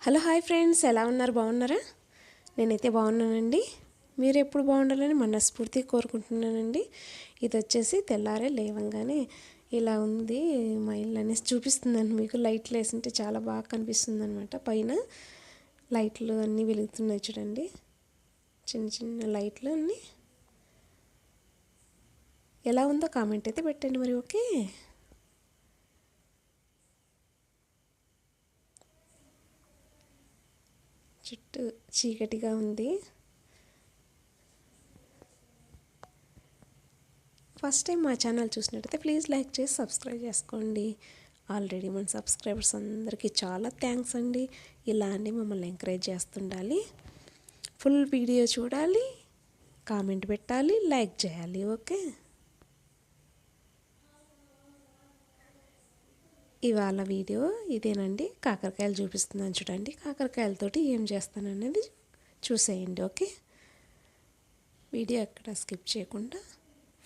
Hello hi friends, ఎలా ఉన్నారు? బాగున్నారా? నేనైతే బాగున్నానండి. మీరు ఎప్పుడు బాగుండాలని మనస్ఫూర్తిగా కోరుకుంటున్నానండి. ఇది వచ్చేసి తెల్లారే లేవంగానే ఇలా ఉంది మా ఇల్లు అనేసి చూపిస్తుందండి. మీకు లైట్లు వేసింటే చాలా బాగా కనిపిస్తుంది అనమాట. పైన లైట్లు అన్నీ వెలుగుతున్నాయి చూడండి, చిన్న చిన్న లైట్లు అన్నీ. ఎలా ఉందో కామెంట్ అయితే పెట్టండి మరి. ఓకే, చుట్టూ చీకటిగా ఉంది. ఫస్ట్ టైం మా ఛానల్ చూసినట్టయితే ప్లీజ్ లైక్ చేసి సబ్స్క్రైబ్ చేసుకోండి. ఆల్రెడీ మన సబ్స్క్రైబర్స్ అందరికీ చాలా థ్యాంక్స్ అండి. ఇలానే మమ్మల్ని ఎంకరేజ్ చేస్తుండాలి. ఫుల్ వీడియో చూడాలి, కామెంట్ పెట్టాలి, లైక్ చేయాలి. ఓకే, ఇవాళ వీడియో ఇదేనండి. కాకరకాయలు చూపిస్తున్నాను చూడండి. కాకరకాయలతోటి ఏం చేస్తాననేది చూసేయండి. ఓకే, వీడియో ఎక్కడ స్కిప్ చేయకుండా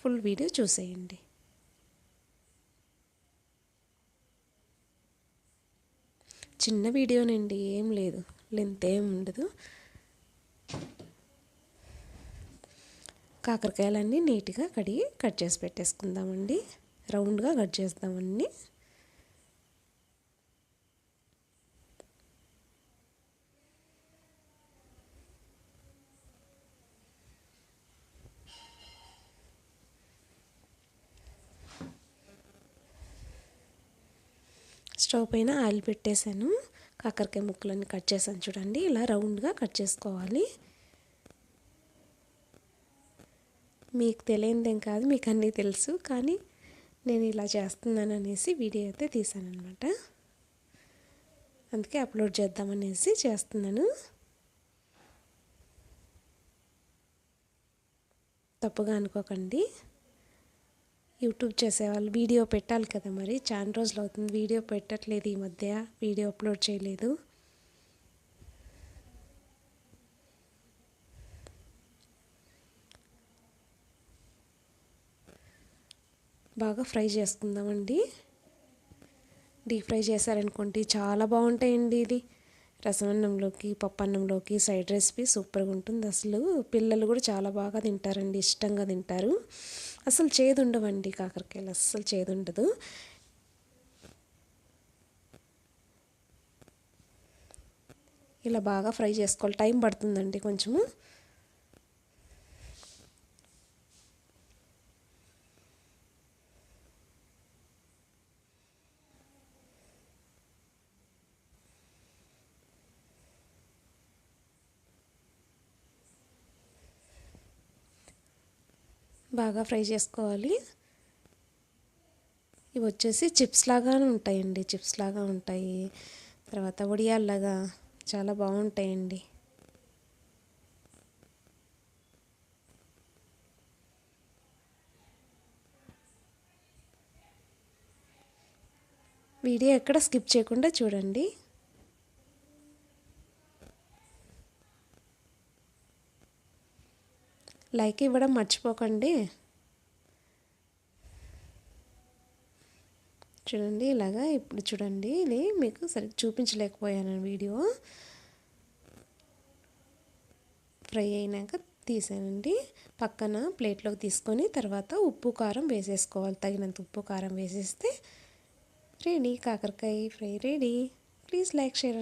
ఫుల్ వీడియో చూసేయండి. చిన్న వీడియోనండి, ఏం లేదు, లెంత్ ఏం ఉండదు. కాకరకాయలన్నీ నీట్గా కడిగి కట్ చేసి పెట్టేసుకుందామండి. రౌండ్గా కట్ చేద్దామన్నీ. స్టవ్ పైన ఆయిల్ పెట్టేశాను. కాకరకాయ ముక్కలన్నీ కట్ చేశాను చూడండి. ఇలా రౌండ్గా కట్ చేసుకోవాలి. మీకు తెలియనిదేం కాదు, మీకు అన్నీ తెలుసు, కానీ నేను ఇలా చేస్తున్నాను అనేసి వీడియో అయితే తీశాను అనమాట. అందుకే అప్లోడ్ చేద్దామనేసి చేస్తున్నాను. తప్పుగా అనుకోకండి. యూట్యూబ్ చేసేవాళ్ళు వీడియో పెట్టాలి కదా, మరి చాలా రోజులు అవుతుంది వీడియో పెట్టట్లేదు. ఈ మధ్య వీడియో అప్లోడ్ చేయలేదు. బాగా ఫ్రై చేసుకుందామండి. డీప్ ఫ్రై చేశారనుకోండి చాలా బాగుంటాయండి. ఇది రసమన్నంలోకి, పప్పన్నంలోకి సైడ్ రెసిపీ సూపర్గా ఉంటుంది. అసలు పిల్లలు కూడా చాలా బాగా తింటారండి, ఇష్టంగా తింటారు. అసలు చేదు ఉండవండి కాకరకాయలు, అస్సలు చేదు ఉండదు. ఇలా బాగా ఫ్రై చేసుకోవాలి. టైం పడుతుందండి కొంచెము. బాగా ఫ్రై చేసుకోవాలి. ఇవి వచ్చేసి చిప్స్ లాగానే ఉంటాయండి, చిప్స్ లాగా ఉంటాయి. తర్వాత వడియాల్లాగా చాలా బాగుంటాయండి. వీడియో ఎక్కడ స్కిప్ చేయకుండా చూడండి. లైక్ ఇవ్వడం మర్చిపోకండి. చూడండి ఇలాగా. ఇప్పుడు చూడండి, ఇది మీకు సరిగ్గా చూపించలేకపోయాను. వీడియో ఫ్రై అయినాక తీసానండి. పక్కన ప్లేట్లోకి తీసుకొని తర్వాత ఉప్పు కారం వేసేసుకోవాలి. తగినంత ఉప్పు కారం వేసేస్తే రెడీ, కాకరకాయ fry ready. Please like share.